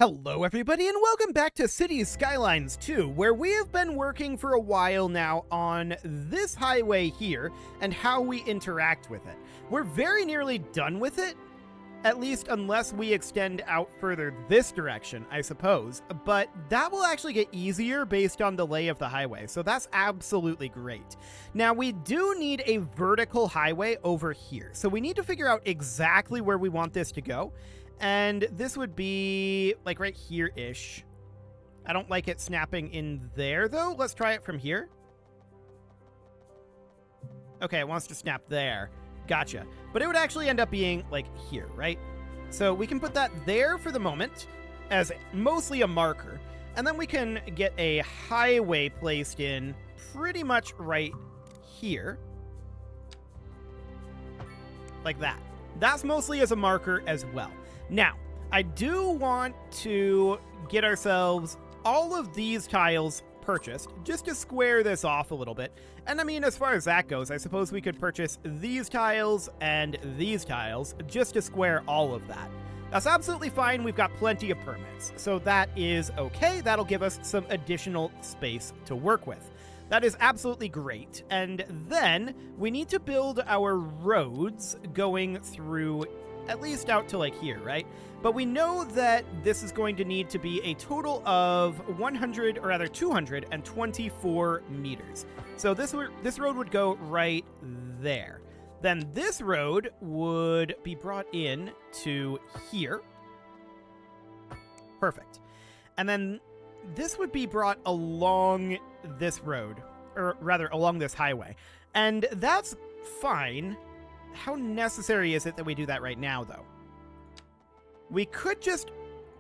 Hello everybody and welcome back to Cities Skylines 2, where we have been working for a while now on this highway here and how we interact with it. We're very nearly done with it, at least unless we extend out further this direction, I suppose, but that will actually get easier based on the lay of the highway, so that's absolutely great. Now we do need a vertical highway over here, so we need to figure out exactly where we want this to go. And this would be, like, right here-ish. I don't like it snapping in there, though. Let's try it from here. Okay, it wants to snap there. Gotcha. But it would actually end up being, like, here, right? So we can put that there for the moment as mostly a marker. And then we can get a highway placed in pretty much right here. Like that. That's mostly as a marker as well. Now, I do want to get ourselves all of these tiles purchased, just to square this off a little bit. And I mean, as far as that goes, I suppose we could purchase these tiles and these tiles just to square all of that. That's absolutely fine. We've got plenty of permits, so that is okay. That'll give us some additional space to work with. That is absolutely great. And then we need to build our roads going through at least out to like here, right? But we know that this is going to need to be a total of 224 meters. So this road would go right there. Then this road would be brought in to here. Perfect. And then this would be brought along this road, or rather along this highway. And that's fine. How necessary is it that we do that right now, though? We could just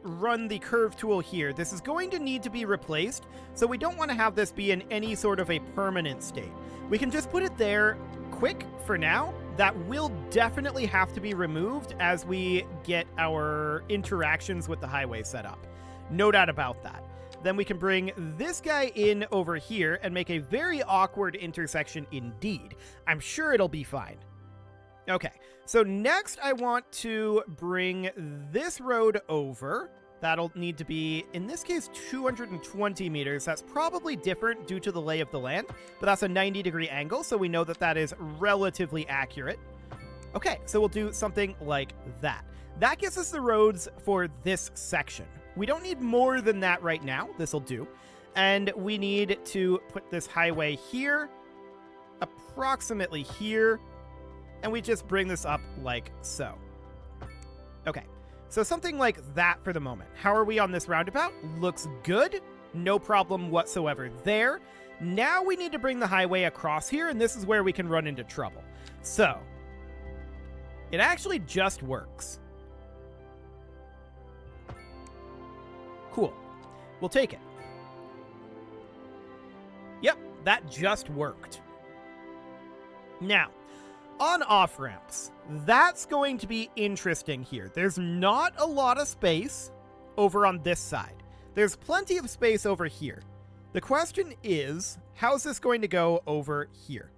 run the curve tool here. This is going to need to be replaced, so we don't want to have this be in any sort of a permanent state. We can just put it there quick for now. That will definitely have to be removed as we get our interactions with the highway set up. No doubt about that. Then we can bring this guy in over here and make a very awkward intersection indeed. I'm sure it'll be fine. Okay, so next I want to bring this road over. That'll need to be, in this case, 220 meters. That's probably different due to the lay of the land, but that's a 90-degree angle, so we know that that is relatively accurate. Okay, so we'll do something like that. That gets us the roads for this section. We don't need more than that right now. This'll do. And we need to put this highway here, approximately here, and we just bring this up like so. Okay, so something like that for the moment. How are we on this roundabout? Looks good. No problem whatsoever there. Now we need to bring the highway across here, and this is where we can run into trouble. So, it actually just works. Cool. We'll take it. Yep, that just worked. Now, on off-ramps, that's going to be interesting here. There's not a lot of space over on this side. There's plenty of space over here. The question is, how's this going to go over here?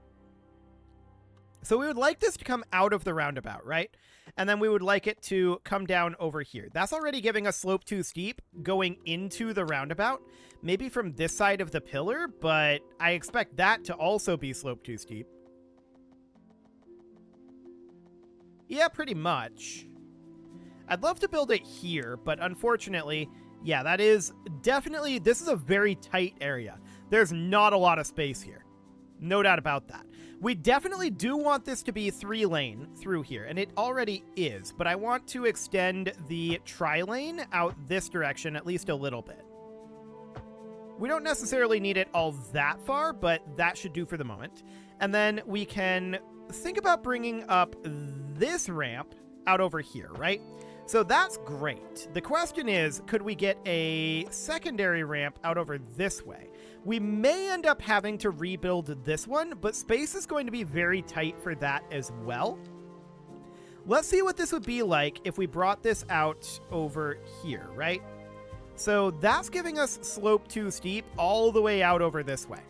So we would like this to come out of the roundabout, right? And then we would like it to come down over here. That's already giving us slope too steep going into the roundabout. Maybe from this side of the pillar, but I expect that to also be slope too steep. Yeah, pretty much. I'd love to build it here, but unfortunately, yeah, that is definitely, this is a very tight area. There's not a lot of space here. No doubt about that. We definitely do want this to be 3-lane through here, and it already is, but I want to extend the tri-lane out this direction at least a little bit. We don't necessarily need it all that far, but that should do for the moment. And then we can think about bringing up this ramp out over here, right? So that's great. The question is, could we get a secondary ramp out over this way? We may end up having to rebuild this one, but space is going to be very tight for that as well. Let's see what this would be like if we brought this out over here, right? So that's giving us slope too steep all the way out over this way.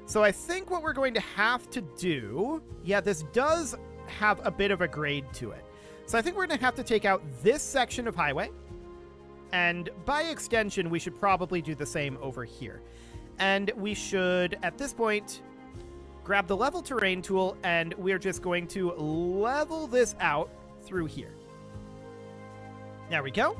So I think what we're going to have to do, yeah, this does have a bit of a grade to it. So I think we're going to have to take out this section of highway And by extension, we should probably do the same over here. And we should, at this point, grab the level terrain tool, and we're just going to level this out through here. There we go.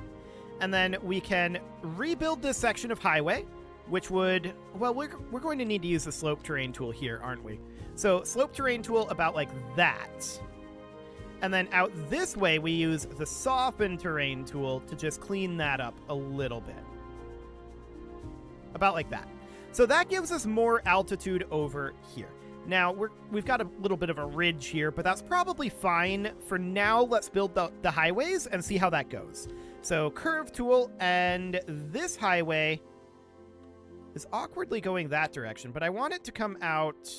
And then we can rebuild this section of highway, which would, well, we're going to need to use the slope terrain tool here, aren't we? So slope terrain tool about like that. And then out this way, we use the soften terrain tool to just clean that up a little bit. About like that. So that gives us more altitude over here. Now, we've got a little bit of a ridge here, but that's probably fine. For now, let's build the highways and see how that goes. So curve tool, and this highway is awkwardly going that direction, but I want it to come out...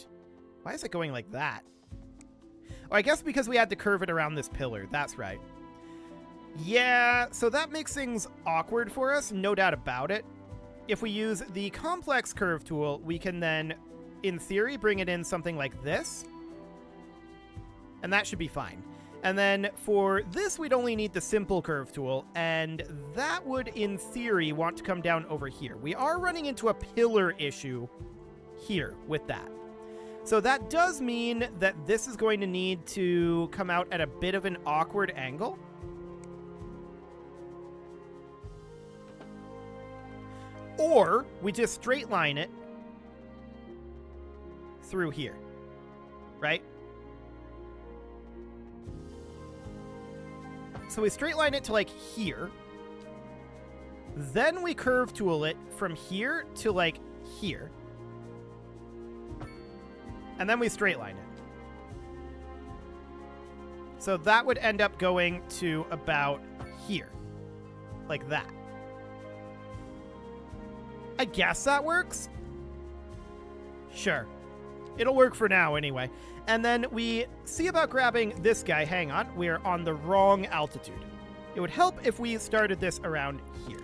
Why is it going like that? Oh, I guess because we had to curve it around this pillar. That's right. Yeah, so that makes things awkward for us, no doubt about it. If we use the complex curve tool, we can then, in theory, bring it in something like this. And that should be fine. And then for this, we'd only need the simple curve tool, and that would, in theory, want to come down over here. We are running into a pillar issue here with that. So that does mean that this is going to need to come out at a bit of an awkward angle. Or we just straight line it through here, right? So we straight line it to like here. Then we curve tool it from here to like here. And then we straight line it. So that would end up going to about here. Like that. I guess that works. Sure. It'll work for now anyway. And then we see about grabbing this guy. Hang on. We're on the wrong altitude. It would help if we started this around here.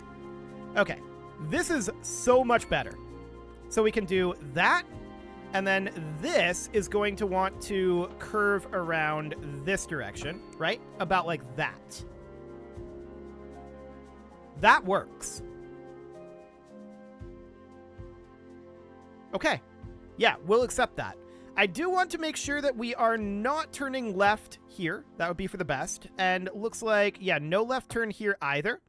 Okay. This is so much better. So we can do that. And then this is going to want to curve around this direction, right? About like that. That works. Okay. Yeah, we'll accept that. I do want to make sure that we are not turning left here. That would be for the best. And looks like, yeah, no left turn here either.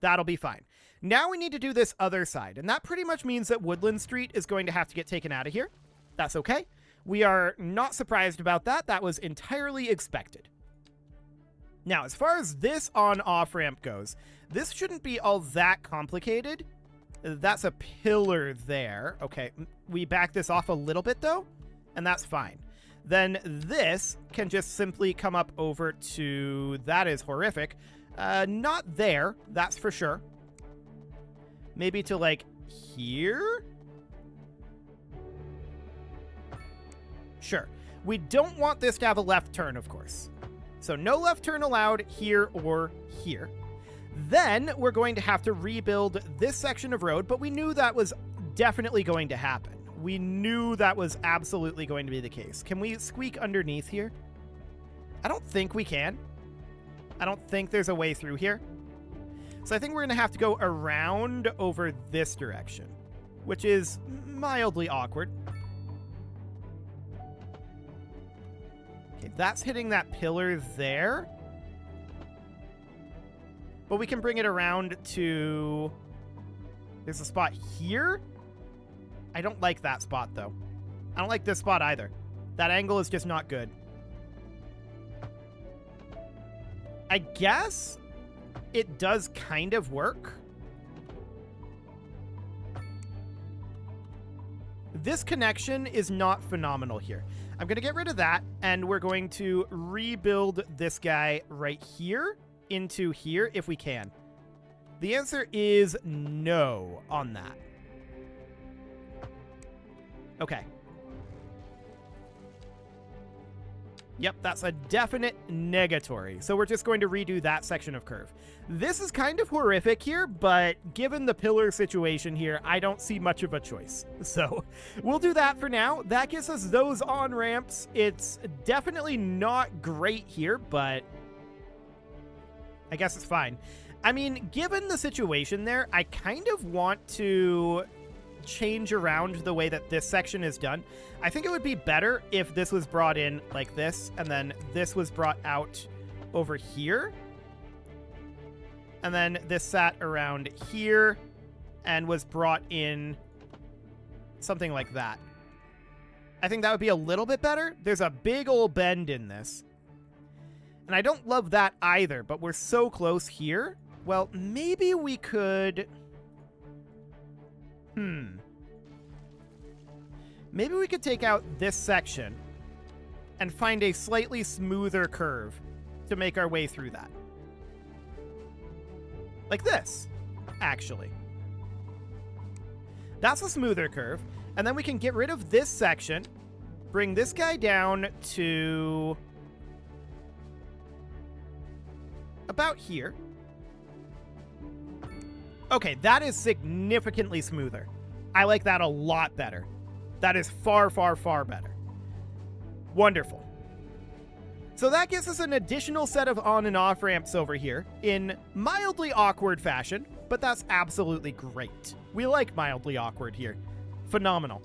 That'll be fine. Now we need to do this other side, and that pretty much means that Woodland Street is going to have to get taken out of here. That's okay. We are not surprised about that. That was entirely expected. Now, as far as this on-off ramp goes, this shouldn't be all that complicated. That's a pillar there. Okay, we back this off a little bit, though, and that's fine. Then this can just simply come up over to... That is horrific. Not there, that's for sure. Maybe to, like, here? Sure. We don't want this to have a left turn, of course. So no left turn allowed here or here. Then we're going to have to rebuild this section of road, but we knew that was definitely going to happen. We knew that was absolutely going to be the case. Can we squeak underneath here? I don't think we can. I don't think there's a way through here. So I think we're going to have to go around over this direction, which is mildly awkward. Okay, that's hitting that pillar there. But we can bring it around to... There's a spot here? I don't like that spot, though. I don't like this spot either. That angle is just not good. I guess it does kind of work. This connection is not phenomenal here. I'm going to get rid of that, and we're going to rebuild this guy right here into here if we can. The answer is no on that. Okay. Yep, that's a definite negatory. So we're just going to redo that section of curve. This is kind of horrific here, but given the pillar situation here, I don't see much of a choice. So we'll do that for now. That gives us those on-ramps. It's definitely not great here, but I guess it's fine. I mean, given the situation there, I kind of want to change around the way that this section is done. I think it would be better if this was brought in like this, and then this was brought out over here. And then this sat around here and was brought in something like that. I think that would be a little bit better. There's a big old bend in this. And I don't love that either, but we're so close here. Well, maybe we could... Maybe we could take out this section and find a slightly smoother curve to make our way through that. Like this, actually. That's a smoother curve. And then we can get rid of this section, bring this guy down to about here. Okay, that is significantly smoother. I like that a lot better. That is far, far, far better. Wonderful. So that gives us an additional set of on and off ramps over here in mildly awkward fashion, but that's absolutely great. We like mildly awkward here. Phenomenal.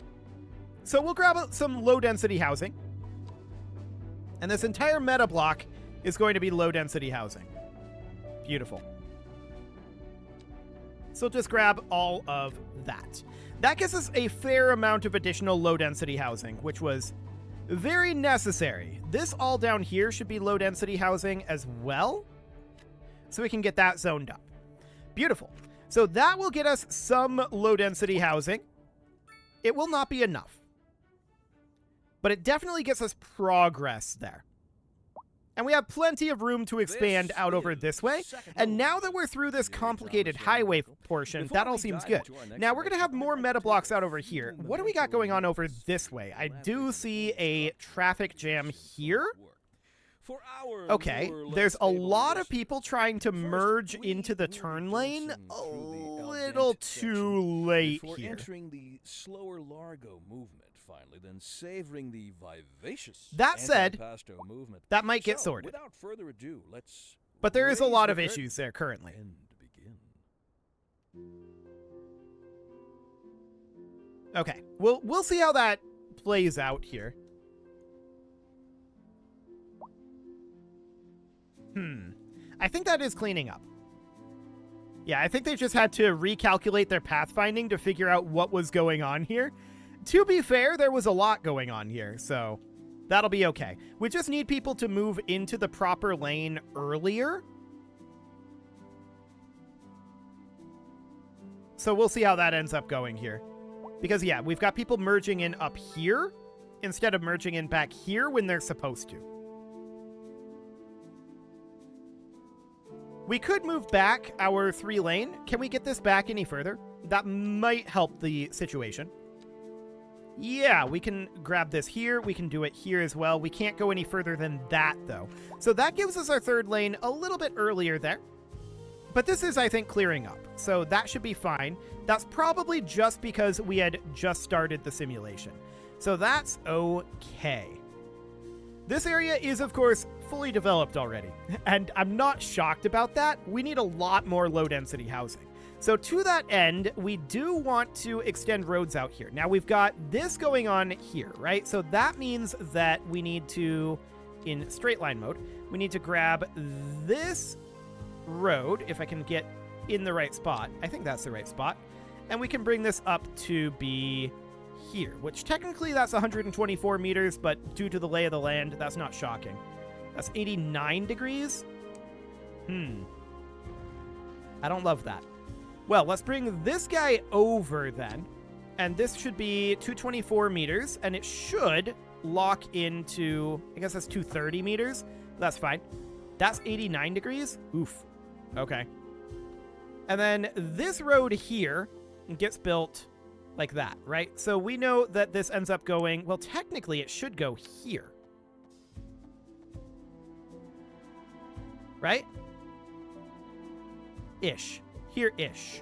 So we'll grab some low density housing. And this entire meta block is going to be low density housing. Beautiful. So just grab all of that. That gives us a fair amount of additional low density housing, which was very necessary. This all down here should be low density housing as well, so we can get that zoned up. Beautiful. So that will get us some low density housing. It will not be enough, but it definitely gets us progress there. And we have plenty of room to expand out over this way. And now that we're through this complicated highway portion, that all seems good. Now we're going to have more meta blocks out over here. What do we got going on over this way? I do see a traffic jam here. Okay, there's a lot of people trying to merge into the turn lane. A little too late here. Entering the slower Largo movement. Finally, then savoring the vivacious that said, movement. That might get sorted. Without further ado, let's but there is a lot of issues there currently. Okay, we'll see how that plays out here. I think that is cleaning up. Yeah, I think they just had to recalculate their pathfinding to figure out what was going on here. To be fair, there was a lot going on here, so that'll be okay. We just need people to move into the proper lane earlier. So we'll see how that ends up going here. Because, yeah, we've got people merging in up here instead of merging in back here when they're supposed to. We could move back our 3-lane. Can we get this back any further? That might help the situation. Yeah, we can grab this here. We can do it here as well. We can't go any further than that, though. So that gives us our 3rd lane a little bit earlier there. But this is, I think, clearing up. So that should be fine. That's probably just because we had just started the simulation. So that's okay. This area is, of course, fully developed already. And I'm not shocked about that. We need a lot more low-density housing. So to that end, we do want to extend roads out here. Now we've got this going on here, right? So that means that we need to, in straight line mode, we need to grab this road, if I can get in the right spot. I think that's the right spot. And we can bring this up to be here, which technically that's 124 meters, but due to the lay of the land, that's not shocking. That's 89 degrees. I don't love that. Well, let's bring this guy over then. And this should be 224 meters, and it should lock into, I guess that's 230 meters. That's fine. That's 89 degrees. Oof. Okay. And then this road here gets built like that, right? So we know that this ends up going, well, technically it should go here. Right? Ish. Here-ish.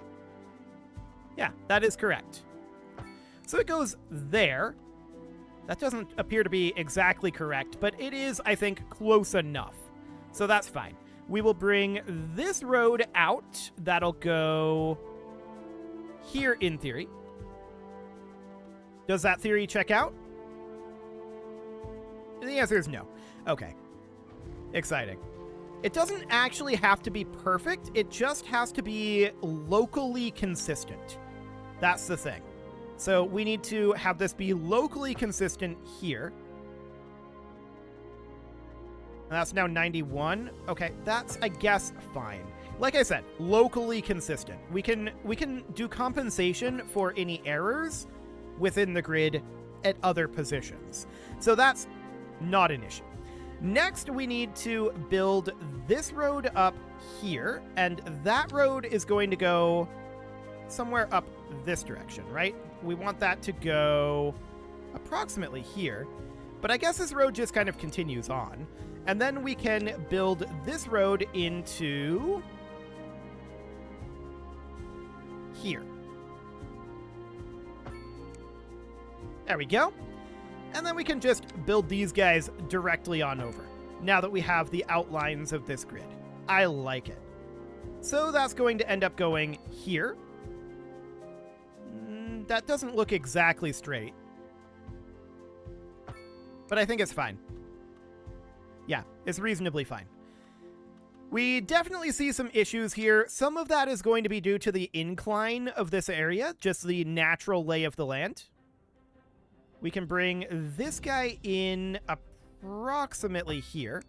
Yeah, that is correct. So it goes there. That doesn't appear to be exactly correct, but it is, I think, close enough. So that's fine. We will bring this road out. That'll go here in theory. Does that theory check out? The answer is no. Okay. Exciting. It doesn't actually have to be perfect. It just has to be locally consistent. That's the thing. So we need to have this be locally consistent here. And that's now 91. Okay, that's, I guess, fine. Like I said, locally consistent. We can do compensation for any errors within the grid at other positions. So that's not an issue. Next, we need to build this road up here, and that road is going to go somewhere up this direction, right? We want that to go approximately here, but I guess this road just kind of continues on. And then we can build this road into here. There we go. And then we can just build these guys directly on over, now that we have the outlines of this grid. I like it. So that's going to end up going here. That doesn't look exactly straight, but I think it's fine. Yeah, it's reasonably fine. We definitely see some issues here. Some of that is going to be due to the incline of this area, just the natural lay of the land. We can bring this guy in approximately here.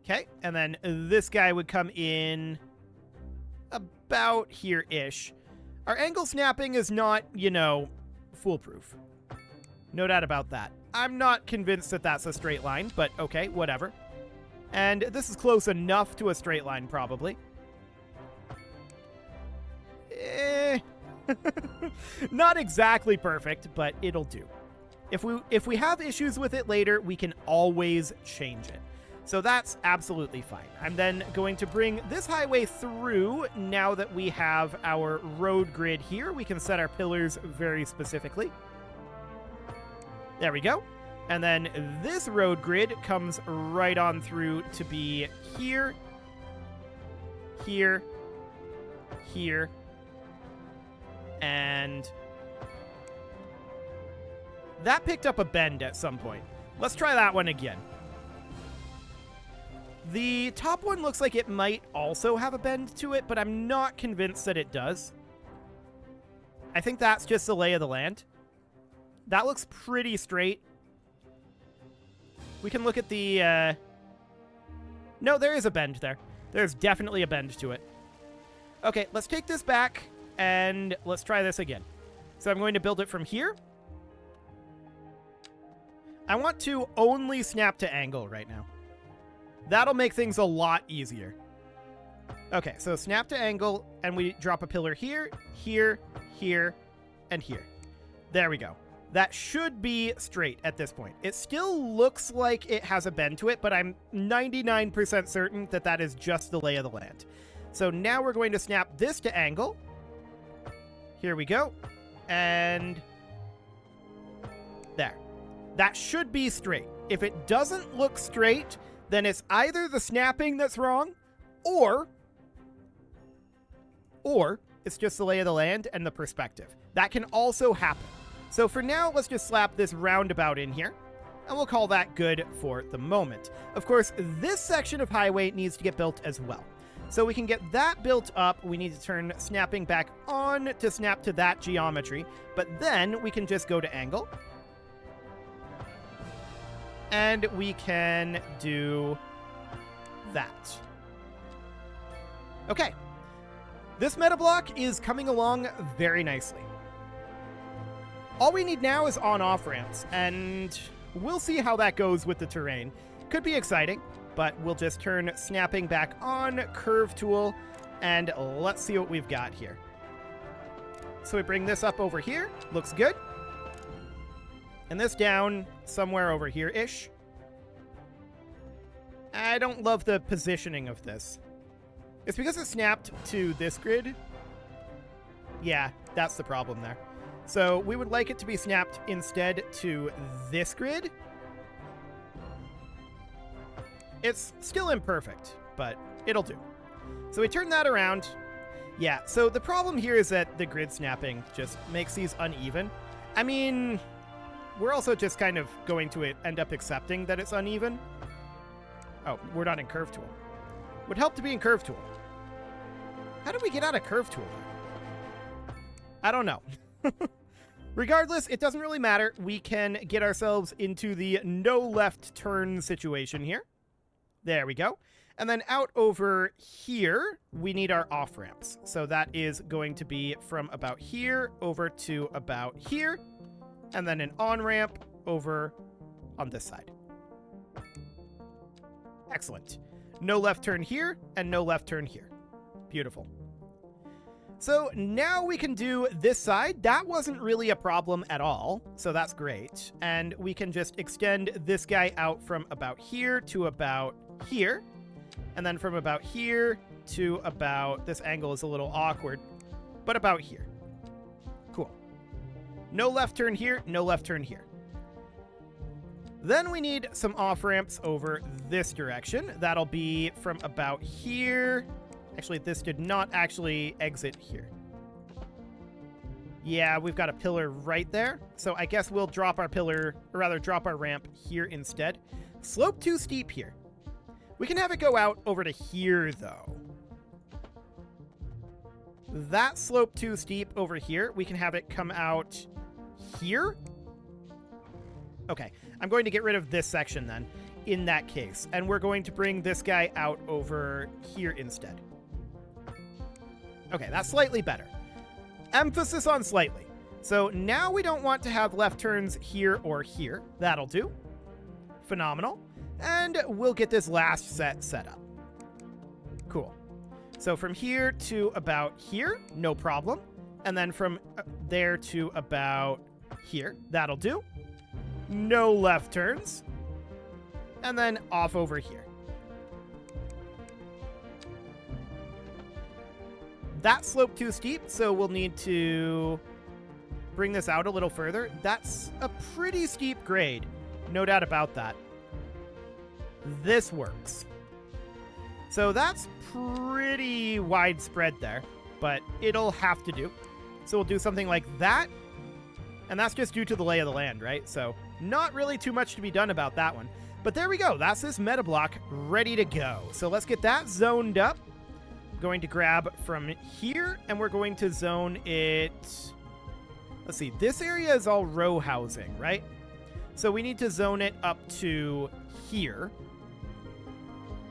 Okay, and then this guy would come in about here-ish. Our angle snapping is not, you know, foolproof. No doubt about that. I'm not convinced that that's a straight line, but okay, whatever. And this is close enough to a straight line, probably. Not exactly perfect, but it'll do. If we have issues with it later, we can always change it. So that's absolutely fine. I'm then going to bring this highway through. Now that we have our road grid here, we can set our pillars very specifically. There we go. And then this road grid comes right on through to be here, here, here, and that picked up a bend at some point. Let's try that one again. The top one looks like it might also have a bend to it, but I'm not convinced that it does. I think that's just the lay of the land. That looks pretty straight. We can look at the... No, there is a bend there. There's definitely a bend to it. Okay, let's take this back, and let's try this again. So I'm going to build it from here. I want to only snap to angle right now. That'll make things a lot easier. Okay, so snap to angle, and we drop a pillar here, here, here, and here. There we go. That should be straight at this point. It still looks like it has a bend to it, but I'm 99% certain that that is just the lay of the land. So now we're going to snap this to angle. Here we go. And there. That should be straight. If it doesn't look straight, then it's either the snapping that's wrong, or it's just the lay of the land and the perspective. That can also happen. So for now, let's just slap this roundabout in here, and we'll call that good for the moment. Of course, this section of highway needs to get built as well. So we can get that built up. We need to turn snapping back on to snap to that geometry, but then we can just go to angle. And we can do that. Okay. This meta block is coming along very nicely. All we need now is on-off ramps, and we'll see how that goes with the terrain. Could be exciting, but we'll just turn snapping back on, curve tool, and let's see what we've got here. So we bring this up over here. Looks good. And this down somewhere over here-ish. I don't love the positioning of this. It's because it snapped to this grid. Yeah, that's the problem there. So we would like it to be snapped instead to this grid. It's still imperfect, but it'll do. So we turn that around. Yeah, so the problem here is that the grid snapping just makes these uneven. I mean, we're also just kind of going to end up accepting that it's uneven. Oh, we're not in Curve Tool. Would help to be in Curve Tool. How did we get out of Curve Tool then? I don't know. Regardless, it doesn't really matter. We can get ourselves into the no left turn situation here. There we go. And then out over here, we need our off-ramps. So that is going to be from about here over to about here. And then an on-ramp over on this side. Excellent. No left turn here and no left turn here. Beautiful. So now we can do this side. That wasn't really a problem at all, so that's great. And we can just extend this guy out from about here to about here. And then from about here to about, this angle is a little awkward, but about here. Cool. No left turn here, no left turn here. Then we need some off-ramps over this direction. That'll be from about here. Actually, this did not actually exit here. Yeah, we've got a pillar right there. So I guess we'll drop our pillar, or rather drop our ramp here instead. Slope too steep here. We can have it go out over to here, though. That slope too steep over here. We can have it come out here. Okay, I'm going to get rid of this section then, in that case. And we're going to bring this guy out over here instead. Okay, that's slightly better. Emphasis on slightly. So now we don't want to have left turns here or here. That'll do. Phenomenal. And we'll get this last set up. Cool. So from here to about here, no problem. And then from there to about here, that'll do. No left turns. And then off over here. That slope too steep, so we'll need to bring this out a little further. That's a pretty steep grade. No doubt about that. This works. So that's pretty widespread there, but it'll have to do. So we'll do something like that. And that's just due to the lay of the land, right? So not really too much to be done about that one. But there we go. That's this meta block ready to go. So let's get that zoned up. Going to grab from here, and we're going to zone it. Let's see. This area is all row housing, right? So we need to zone it up to here.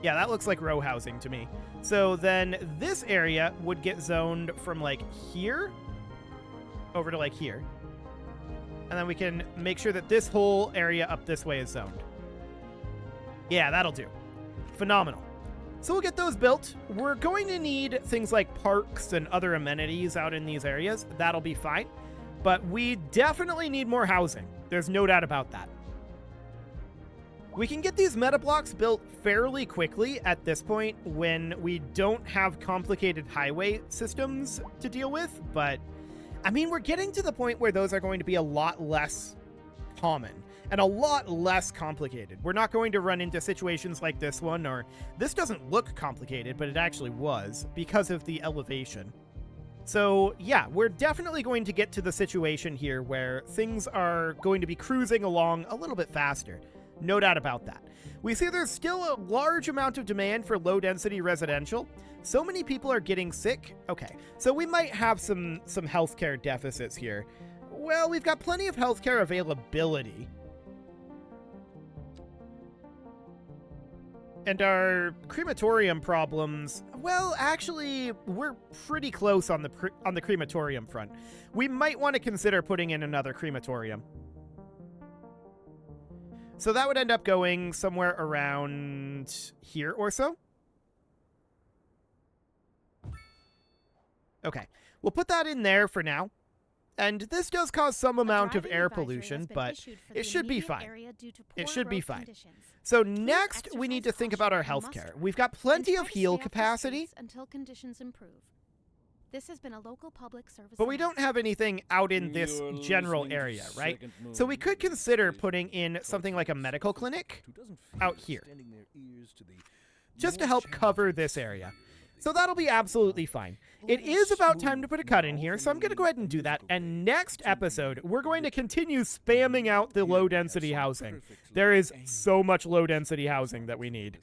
Yeah, that looks like row housing to me. So then this area would get zoned from like here over to like here. And then we can make sure that this whole area up this way is zoned. Yeah, that'll do. Phenomenal. So we'll get those built. We're going to need things like parks and other amenities out in these areas. That'll be fine. But we definitely need more housing. There's no doubt about that. We can get these meta blocks built fairly quickly at this point when we don't have complicated highway systems to deal with, but I mean, we're getting to the point where those are going to be a lot less common and a lot less complicated. We're not going to run into situations like this one, or this doesn't look complicated, but it actually was because of the elevation. So yeah, we're definitely going to get to the situation here where things are going to be cruising along a little bit faster. No doubt about that. We see there's still a large amount of demand for low-density residential. So many people are getting sick. Okay, so we might have some healthcare deficits here. Well, we've got plenty of healthcare availability. And our crematorium problems, well, actually, we're pretty close on the crematorium front. We might want to consider putting in another crematorium. So that would end up going somewhere around here or so. Okay, we'll put that in there for now. And this does cause some amount of air pollution, but it should be fine. It should be fine. So next, we need to think about our healthcare. We've got plenty of heal capacity. Until conditions improve. This has been a local public service. But we don't have anything out in this You're general listening to area, right? second So we mode could consider station putting in something like a medical clinic who doesn't out fear here, extending their ears to the just to more help cover challenging this area. sphere So that'll be absolutely fine. It is about time to put a cut in here, so I'm going to go ahead and do that. And next episode, we're going to continue spamming out the low-density housing. There is so much low-density housing that we need.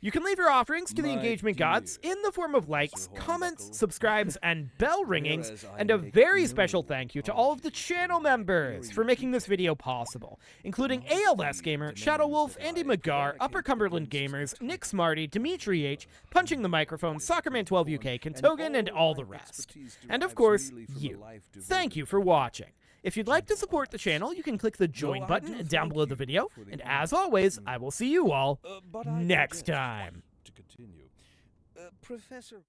You can leave your offerings to the My engagement gods dear in the form of likes, Sir comments, Hornbuckle, subscribes, and bell ringings, whereas I and a make very no special thank you to all of the channel members for making this video possible, including ALS Gamer, Shadow Wolf, Andy McGar, Upper Cumberland Gamers, Nick Smarty, Dimitri H, Punching the Microphone, Soccerman12 UK, Kentogan, and all the rest. And of course, you. Thank you for watching. If you'd like to support the channel, you can click the join button down below the video, and as always, I will see you all But I next just time. want to continue. Professor